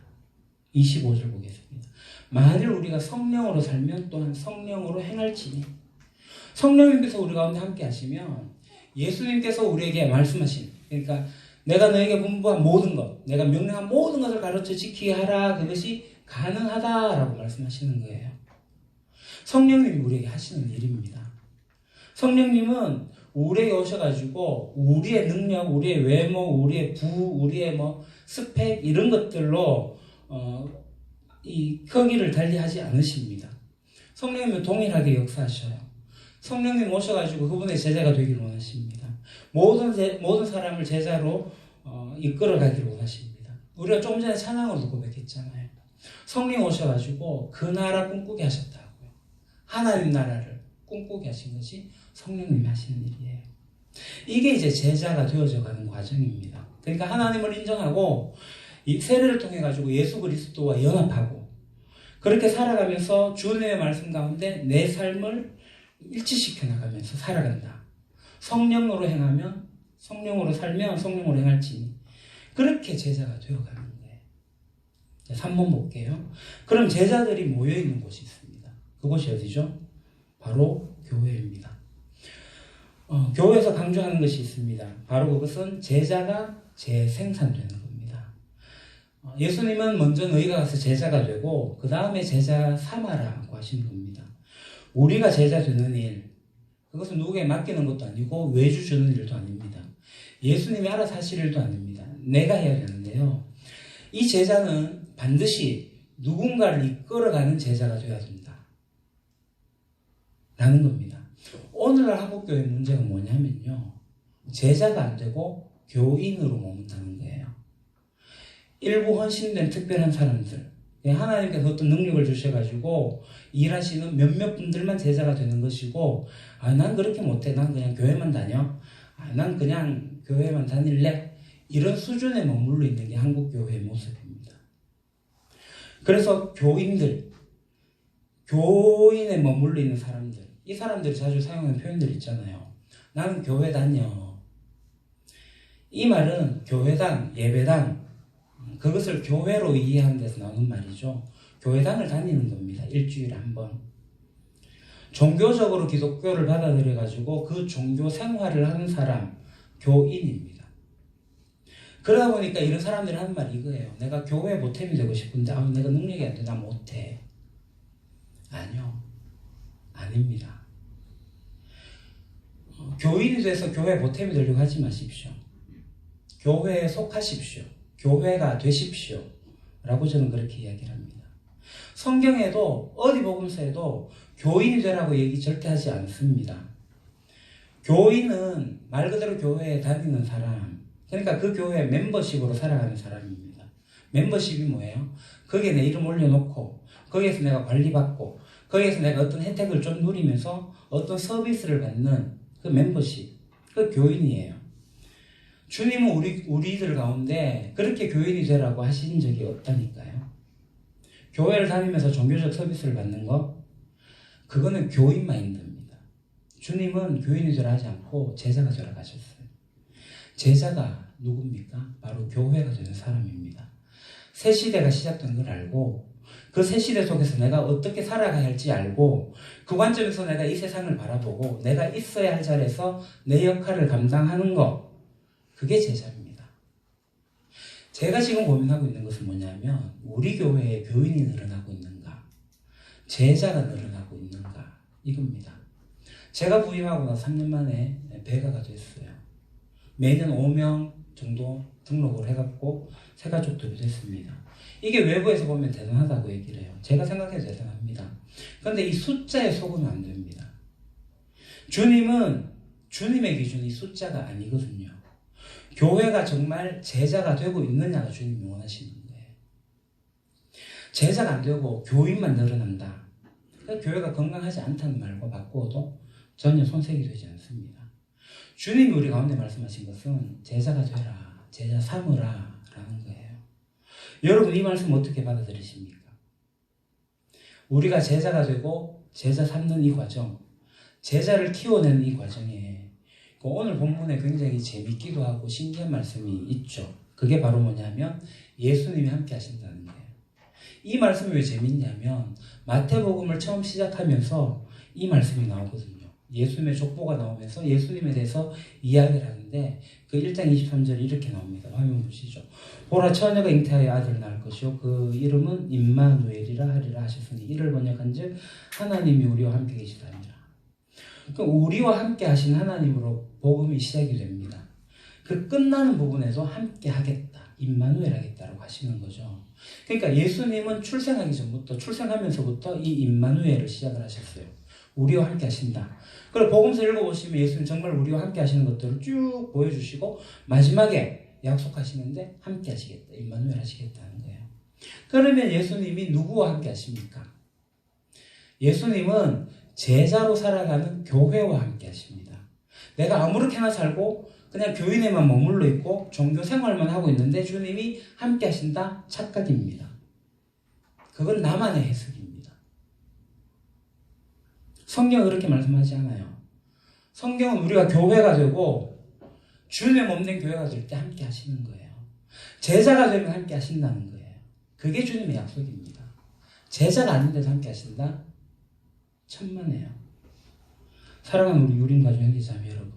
25절 보겠습니다. 만일 우리가 성령으로 살면 또한 성령으로 행할지니 성령님께서 우리 가운데 함께 하시면 예수님께서 우리에게 말씀하신 그러니까 내가 너에게 분부한 모든 것 내가 명령한 모든 것을 가르쳐 지키게 하라. 그것이 가능하다라고 말씀하시는 거예요. 성령님이 우리에게 하시는 일입니다. 성령님은 우리에게 오셔가지고 우리의 능력, 우리의 외모, 우리의 우리의 스펙 이런 것들로 이 크기를 달리하지 않으십니다. 성령님은 동일하게 역사하셔요. 성령님 오셔가지고 그분의 제자가 되기를 원하십니다. 모든 사람을 제자로 이끌어가기를 원하십니다. 우리가 조금 전에 찬양으로도 고백했잖아요. 성령 오셔가지고 그 나라 꿈꾸게 하셨다고요. 하나님 나라를 꿈꾸게 하신 것이 성령님이 하시는 일이에요. 이게 이제 제자가 되어져 가는 과정입니다. 그러니까 하나님을 인정하고 이 세례를 통해 가지고 예수 그리스도와 연합하고 그렇게 살아가면서 주님의 말씀 가운데 내 삶을 일치시켜 나가면서 살아간다. 성령으로 행하면 성령으로 살면 성령으로 행할지니 그렇게 제자가 되어가는 거예요. 3번 볼게요. 그럼 제자들이 모여있는 곳이 있습니다. 그곳이 어디죠? 바로 교회입니다. 교회에서 강조하는 것이 있습니다. 바로 그것은 제자가 재생산되는 겁니다. 예수님은 먼저 너희가 가서 제자가 되고 그 다음에 제자 삼아라고 하시는 겁니다. 우리가 제자 되는 일 그것은 누구에게 맡기는 것도 아니고 외주 주는 일도 아닙니다. 예수님이 알아서 하실 일도 아닙니다. 내가 해야 되는데요. 이 제자는 반드시 누군가를 이끌어가는 제자가 되어야 된다. 라는 겁니다. 오늘날 한국교회 문제가 뭐냐면요. 제자가 안 되고 교인으로 머문다는 거예요. 일부 헌신된 특별한 사람들, 하나님께서 어떤 능력을 주셔가지고 일하시는 몇몇 분들만 제자가 되는 것이고 난 그렇게 못해. 난 그냥 교회만 다녀. 난 그냥 교회만 다닐래. 이런 수준에 머물러 있는 게 한국교회의 모습입니다. 그래서 교인들, 교인에 머물러 있는 사람들, 이 사람들이 자주 사용하는 표현들 있잖아요. 나는 교회 다녀. 이 말은 교회당, 예배당, 그것을 교회로 이해하는 데서 나오는 말이죠. 교회당을 다니는 겁니다. 일주일에 한 번. 종교적으로 기독교를 받아들여가지고 그 종교 생활을 하는 사람, 교인입니다. 그러다 보니까 이런 사람들이 하는 말이 이거예요. 내가 교회 보탬이 되고 싶은데 내가 능력이 안 돼. 나 못해. 아니요. 아닙니다. 교인이 돼서 교회 보탬이 되려고 하지 마십시오. 교회에 속하십시오. 교회가 되십시오. 라고 저는 그렇게 이야기를 합니다. 성경에도 어디 복음서에도 교인이 되라고 얘기 절대 하지 않습니다. 교인은 말 그대로 교회에 다니는 사람, 그러니까 그 교회 멤버십으로 살아가는 사람입니다. 멤버십이 뭐예요? 거기에 내 이름 올려놓고 거기에서 내가 관리받고 거기에서 내가 어떤 혜택을 좀 누리면서 어떤 서비스를 받는 그 멤버십, 그 교인이에요. 주님은 우리들 가운데 그렇게 교인이 되라고 하신 적이 없다니까요. 교회를 다니면서 종교적 서비스를 받는 거, 그거는 교인 마인드입니다. 주님은 교인이 되라 하지 않고 제자가 되라 하셨어요. 제자가 누굽니까? 바로 교회가 되는 사람입니다. 새 시대가 시작된 걸 알고 그 새 시대 속에서 내가 어떻게 살아가야 할지 알고 그 관점에서 내가 이 세상을 바라보고 내가 있어야 할 자리에서 내 역할을 감당하는 것, 그게 제자입니다. 제가 지금 고민하고 있는 것은 뭐냐면 우리 교회에 교인이 늘어나고 있는가, 제자가 늘어나고 있는가, 이겁니다. 제가 부임하고 나서 3년 만에 배가가 됐어요. 매년 5명 정도 등록을 해갖고 새 가족들이 됐습니다. 이게 외부에서 보면 대단하다고 얘기를 해요. 제가 생각해도 대단합니다. 그런데 이 숫자에 속으면 안 됩니다. 주님은 주님의 기준이 숫자가 아니거든요. 교회가 정말 제자가 되고 있느냐가 주님이 원하시는 거예요. 제자가 안 되고 교인만 늘어난다. 그러니까 교회가 건강하지 않다는 말과 바꾸어도 전혀 손색이 되지 않습니다. 주님이 우리 가운데 말씀하신 것은 제자가 되라, 제자 삼으라 라는 거예요. 여러분 이 말씀 어떻게 받아들이십니까? 우리가 제자가 되고 제자 삼는 이 과정, 제자를 키워내는 이 과정에 오늘 본문에 굉장히 재밌기도 하고 신기한 말씀이 있죠. 그게 바로 뭐냐면 예수님이 함께 하신다는 거예요. 이 말씀이 왜 재밌냐면 마태복음을 처음 시작하면서 이 말씀이 나오거든요. 예수님의 족보가 나오면서 예수님에 대해서 이야기를 하는데 그 1장 23절이 이렇게 나옵니다. 화면 보시죠. 보라 처녀가 잉태하여 아들을 낳을 것이요 그 이름은 임마누엘이라 하리라 하셨으니 이를 번역한즉 하나님이 우리와 함께 계시다니라. 그러니까 우리와 함께 하신 하나님으로 복음이 시작이 됩니다. 그 끝나는 부분에서 함께 하겠다, 임마누엘 하겠다라고 하시는 거죠. 그러니까 예수님은 출생하기 전부터, 출생하면서부터 이 임마누엘을 시작을 하셨어요. 우리와 함께 하신다. 그리고 복음서 읽어보시면 예수님 정말 우리와 함께 하시는 것들을 쭉 보여주시고 마지막에 약속하시는데 함께 하시겠다, 임마누엘 하시겠다는 거예요. 그러면 예수님이 누구와 함께 하십니까? 예수님은 제자로 살아가는 교회와 함께 하십니다. 내가 아무렇게나 살고 그냥 교인에만 머물러 있고 종교 생활만 하고 있는데 주님이 함께 하신다? 착각입니다. 그건 나만의 해석입니다. 성경은 그렇게 말씀하지 않아요. 성경은 우리가 교회가 되고 주님의 몸된 교회가 될 때 함께 하시는 거예요. 제자가 되면 함께 하신다는 거예요. 그게 주님의 약속입니다. 제자가 아닌데도 함께 하신다? 천만에요. 사랑하는 우리 유림 가족 형제자매 여러분,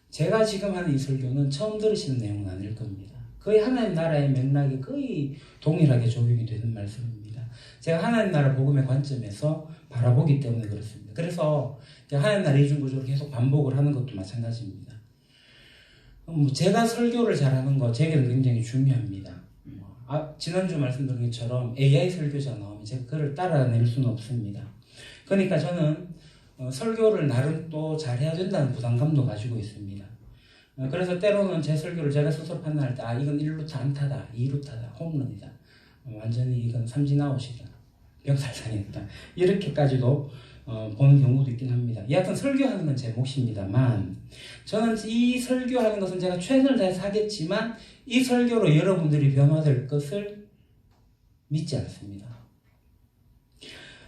제가 지금 하는 이 설교는 처음 들으시는 내용은 아닐 겁니다. 거의 하나님 나라의 맥락이 거의 동일하게 적용이 되는 말씀입니다. 제가 하나님 나라 복음의 관점에서 바라보기 때문에 그렇습니다. 그래서 하나님 나라 이중구조를 계속 반복을 하는 것도 마찬가지입니다. 제가 설교를 잘하는 거 제게는 굉장히 중요합니다. 지난주 말씀드린 것처럼 AI 설교자 나오면 제가 그를 따라낼 수는 없습니다. 그러니까 저는 설교를 나름 또 잘해야 된다는 부담감도 가지고 있습니다. 그래서 때로는 제 설교를 제가 스스로 판단할 때 이건 1루타 안타다, 2루타다, 홈런이다, 완전히 이건 삼진아웃이다, 병살타냈다, 이렇게까지도 보는 경우도 있긴 합니다. 여하튼 설교하는 건 제 몫입니다만 저는 이 설교하는 것은 제가 최선을 다해서 하겠지만 이 설교로 여러분들이 변화될 것을 믿지 않습니다.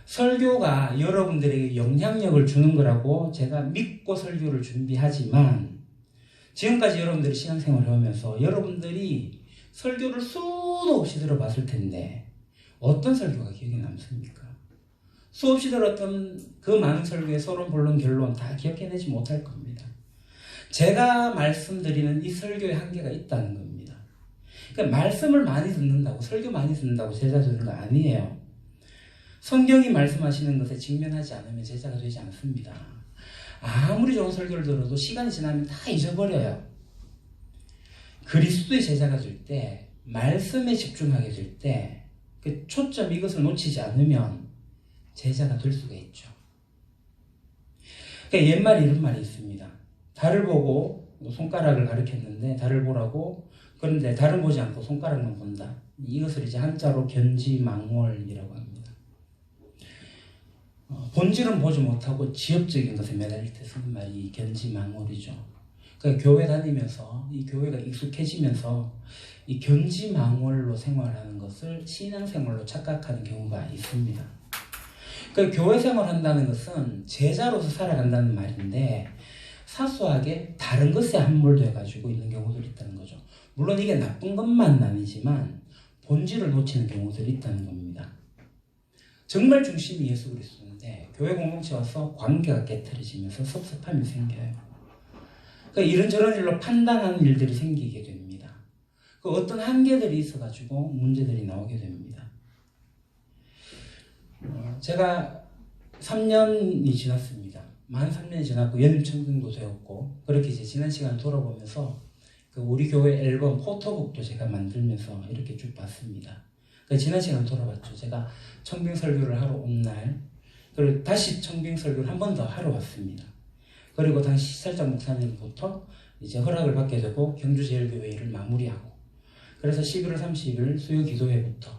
설교가 여러분들에게 영향력을 주는 거라고 제가 믿고 설교를 준비하지만 지금까지 여러분들이 신앙생활을 하면서 여러분들이 설교를 수도 없이 들어봤을 텐데 어떤 설교가 기억에 남습니까? 수없이 들었던 그 많은 설교의 서론, 본론, 결론 다 기억해내지 못할 겁니다. 제가 말씀드리는 이 설교의 한계가 있다는 겁니다. 그러니까 말씀을 많이 듣는다고, 설교 많이 듣는다고 제자 되는 거 아니에요. 성경이 말씀하시는 것에 직면하지 않으면 제자가 되지 않습니다. 아무리 좋은 설교를 들어도 시간이 지나면 다 잊어버려요. 그리스도의 제자가 될 때, 말씀에 집중하게 될 때, 그 초점 이것을 놓치지 않으면 제자가 될 수가 있죠. 그러니까 옛말에 이런 말이 있습니다. 달을 보고 손가락을 가리켰는데 달을 보라고, 그런데 달을 보지 않고 손가락만 본다. 이것을 이제 한자로 견지망월이라고 합니다. 본질은 보지 못하고 지엽적인 것에 매달릴 때 쓰는 말이 견지망월이죠. 그러니까 교회 다니면서 이 교회가 익숙해지면서 이 견지망월로 생활하는 것을 신앙생활로 착각하는 경우가 있습니다. 그러니까 교회 생활한다는 것은 제자로서 살아간다는 말인데 사소하게 다른 것에 함몰되어 가지고 있는 경우들이 있다는 거죠. 물론 이게 나쁜 것만은 아니지만 본질을 놓치는 경우들이 있다는 겁니다. 정말 중심이 예수 그리스도인데 교회 공동체 와서 관계가 깨트려지면서 섭섭함이 생겨요. 그러니까 이런저런 일로 판단하는 일들이 생기게 됩니다. 그 어떤 한계들이 있어가지고 문제들이 나오게 됩니다. 제가 3년이 지났습니다. 만 3년이 지났고 연임청등도 되었고 그렇게 이제 지난 시간을 돌아보면서 그 우리 교회 앨범 포토북도 제가 만들면서 이렇게 쭉 봤습니다. 그 지난 시간을 돌아봤죠. 제가 청빙 설교를 하러 온 날, 그리고 다시 청빙 설교를 한 번 더 하러 왔습니다. 그리고 당시 시설장 목사님부터 이제 허락을 받게 되고 경주제일교회를 마무리하고, 그래서 11월 30일 수요 기도회부터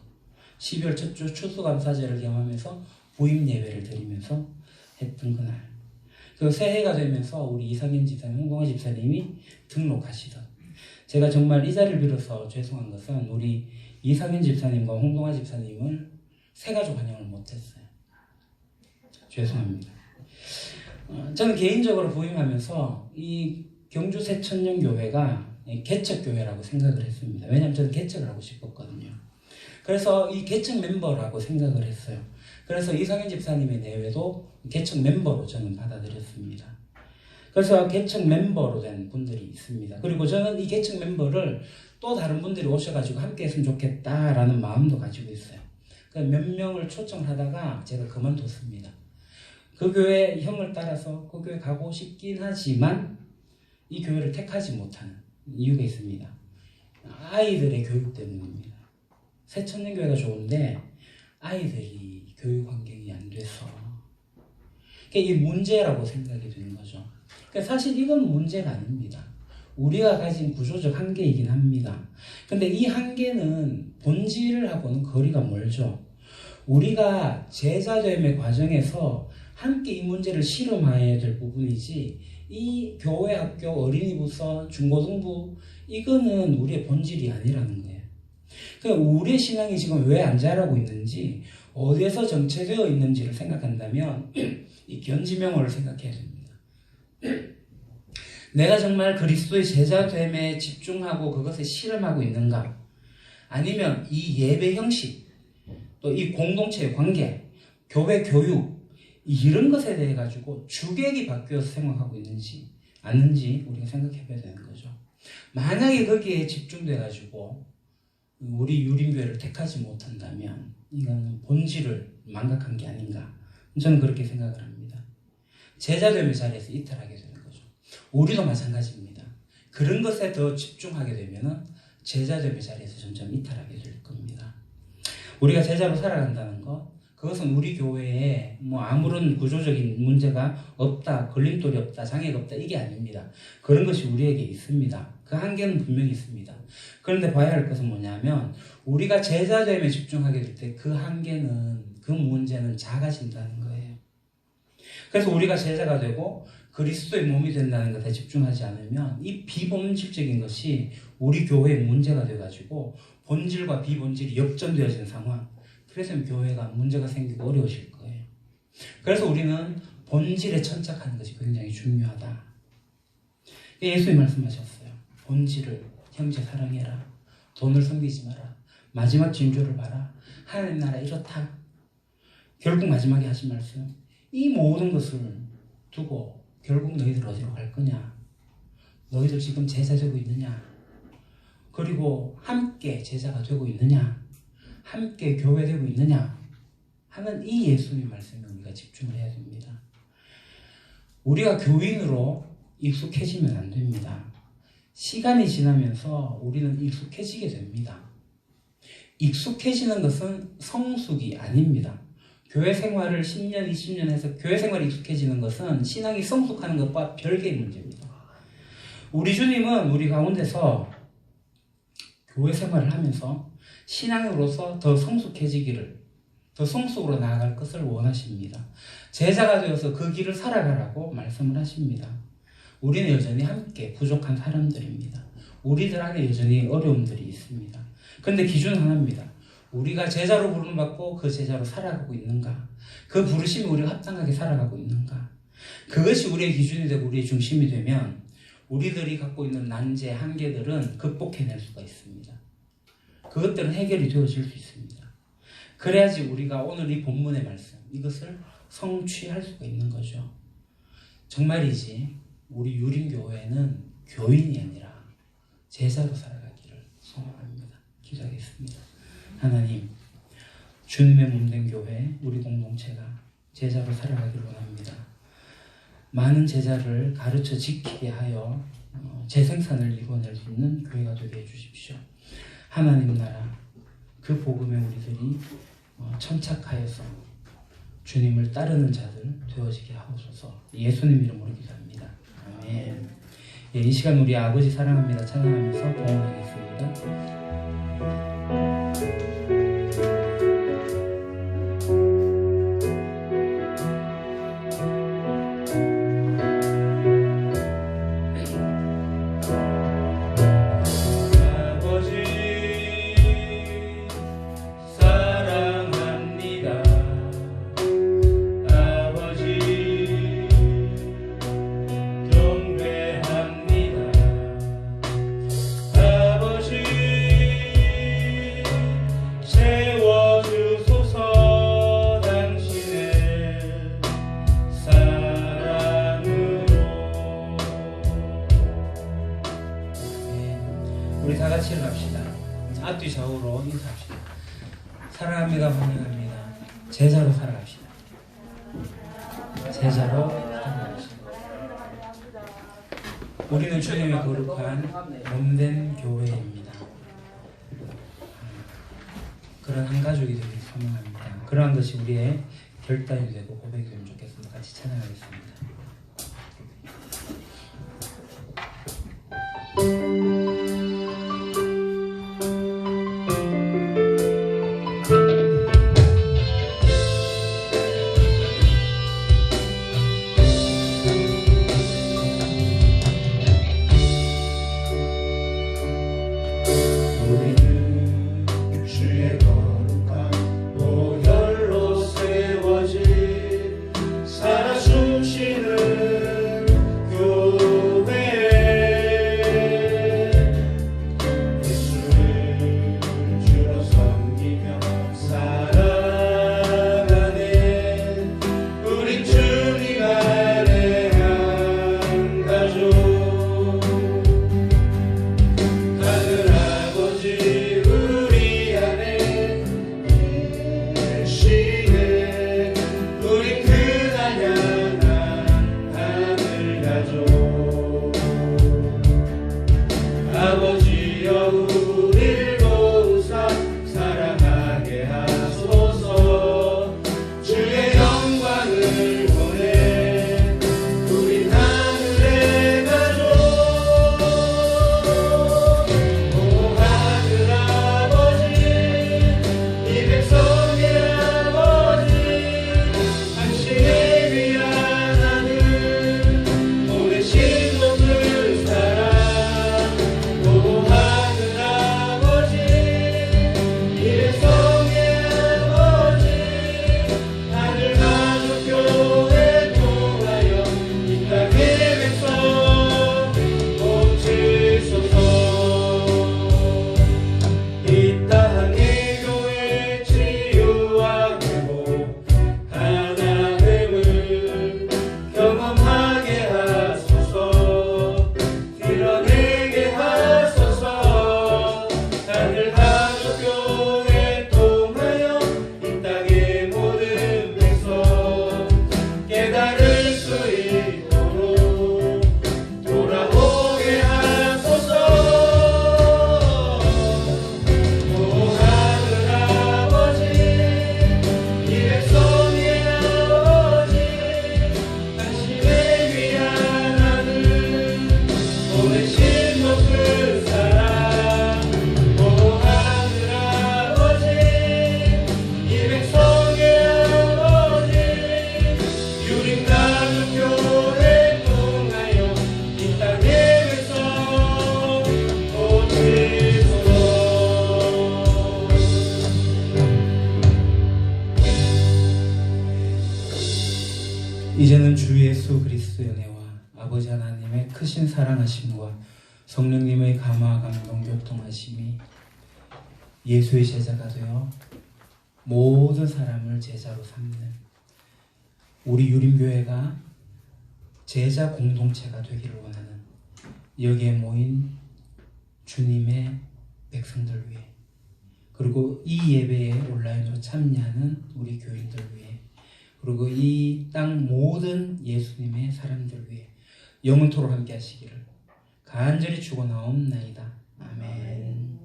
12월 첫 주 추수감사제를 겸하면서 부임 예배를 드리면서 했던 그날, 그 새해가 되면서 우리 이상현 집사님, 홍동아 집사님이 등록하시던, 제가 정말 이 자리를 빌어서 죄송한 것은 우리 이상현 집사님과 홍동아 집사님을 새가족 환영을 못했어요. 죄송합니다. 저는 개인적으로 부임하면서 이 경주 새천년교회가 개척교회라고 생각을 했습니다. 왜냐하면 저는 개척을 하고 싶었거든요. 그래서 이 개척 멤버라고 생각을 했어요. 그래서 이상현 집사님의 내외도 개척 멤버로 저는 받아들였습니다. 그래서 개척 멤버로 된 분들이 있습니다. 그리고 저는 이 개척 멤버를 또 다른 분들이 오셔가지고 함께 했으면 좋겠다라는 마음도 가지고 있어요. 몇 명을 초청하다가 제가 그만뒀습니다. 그 교회 형을 따라서 그 교회 가고 싶긴 하지만 이 교회를 택하지 못하는 이유가 있습니다. 아이들의 교육 때문입니다. 새천년교회가 좋은데 아이들이 교육 환경이 안 돼서 이게 문제라고 생각이 드는 거죠. 그러니까 사실 이건 문제가 아닙니다. 우리가 가진 구조적 한계이긴 합니다. 근데 이 한계는 본질하고는 거리가 멀죠. 우리가 제자됨의 과정에서 함께 이 문제를 실험해야 될 부분이지, 이 교회, 학교, 어린이부서, 중고등부, 이거는 우리의 본질이 아니라는 거예요. 그러니까 우리의 신앙이 지금 왜 안 자라고 있는지, 어디에서 정체되어 있는지를 생각한다면 이 견지명호를 생각해야 됩니다. 내가 정말 그리스도의 제자됨에 집중하고 그것에 실험하고 있는가? 아니면 이 예배 형식, 또 이 공동체의 관계, 교회 교육, 이런 것에 대해 가지고 주객이 바뀌어서 생각하고 있는지 않는지 우리가 생각해 봐야 되는 거죠. 만약에 거기에 집중돼 가지고 우리 유림교회를 택하지 못한다면 이건 본질을 망각한 게 아닌가, 저는 그렇게 생각을 합니다. 제자됨의 자리에서 이탈하게 되는 거죠. 우리도 마찬가지입니다. 그런 것에 더 집중하게 되면 제자됨의 자리에서 점점 이탈하게 될 겁니다. 우리가 제자로 살아간다는 것, 그것은 우리 교회에 뭐 아무런 구조적인 문제가 없다, 걸림돌이 없다, 장애가 없다, 이게 아닙니다. 그런 것이 우리에게 있습니다. 그 한계는 분명히 있습니다. 그런데 봐야 할 것은 뭐냐면, 우리가 제자됨에 집중하게 될 때 그 한계는, 그 문제는 작아진다는 거예요. 그래서 우리가 제자가 되고 그리스도의 몸이 된다는 것에 집중하지 않으면 이 비본질적인 것이 우리 교회의 문제가 돼가지고 본질과 비본질이 역전되어지는 상황, 그래서 교회가 문제가 생기고 어려우실 거예요. 그래서 우리는 본질에 천착하는 것이 굉장히 중요하다. 예수님 말씀하셨어요. 본질을, 형제 사랑해라, 돈을 섬기지 마라, 마지막 징조를 봐라, 하나님 나라 이렇다. 결국 마지막에 하신 말씀, 이 모든 것을 두고 결국 너희들 어디로 갈 거냐? 너희들 지금 제자 되고 있느냐? 그리고 함께 제자가 되고 있느냐? 함께 교회 되고 있느냐? 하는 이 예수님의 말씀에 우리가 집중을 해야 됩니다. 우리가 교인으로 익숙해지면 안 됩니다. 시간이 지나면서 우리는 익숙해지게 됩니다. 익숙해지는 것은 성숙이 아닙니다. 교회 생활을 10년, 20년 해서 교회 생활이 익숙해지는 것은 신앙이 성숙하는 것과 별개의 문제입니다. 우리 주님은 우리 가운데서 교회 생활을 하면서 신앙으로서 더 성숙해지기를, 더 성숙으로 나아갈 것을 원하십니다. 제자가 되어서 그 길을 살아가라고 말씀을 하십니다. 우리는 여전히 함께 부족한 사람들입니다. 우리들 안에 여전히 어려움들이 있습니다. 그런데 기준은 하나입니다. 우리가 제자로 부름받고 그 제자로 살아가고 있는가? 그 부르심이 우리가 합당하게 살아가고 있는가? 그것이 우리의 기준이 되고 우리의 중심이 되면 우리들이 갖고 있는 난제, 한계들은 극복해낼 수가 있습니다. 그것들은 해결이 되어질 수 있습니다. 그래야지 우리가 오늘 이 본문의 말씀, 이것을 성취할 수가 있는 거죠. 정말이지 우리 유림교회는 교인이 아니라 제자로 살아가기를 소망합니다. 기도하겠습니다. 하나님, 주님의 몸된 교회, 우리 공동체가 제자로 살아가기를 원합니다. 많은 제자를 가르쳐 지키게 하여 재생산을 이루어낼 수 있는 교회가 되게 해주십시오. 하나님 나라, 그 복음에 우리들이 천착하여서 주님을 따르는 자들 되어지게 하옵소서. 예수님 이름으로 기도합니다. 아멘. 예, 이 시간 우리 아버지 사랑합니다 찬양하면서 봉헌하겠습니다. 우리 다 같이 일어납시다. 앞뒤 좌우로 인사합시다. 사랑합니다. 환영합니다. 제자로 살아갑시다. 제자로 살아갑시다. 우리는 주님의 거룩한 몸된 교회입니다. 그런 한 가족이 되길 소망합니다. 그러한 것이 우리의 결단이 되고 고백이 되면 좋겠습니다. 같이 찬양하겠습니다. 살아 숨쉬 그리스도의 은혜와 아버지 하나님의 크신 사랑하심과 성령님의 감화 감동 교통하심이 예수의 제자가 되어 모든 사람을 제자로 삼는 우리 유림교회가 제자 공동체가 되기를 원하는 여기에 모인 주님의 백성들 위해, 그리고 이 예배에 온라인으로 참여하는 우리 교인들 위해, 그리고 이 땅 모든 예수님의 사람들 위해 영원토록 함께 하시기를 간절히 축원하옵나이다. 아멘.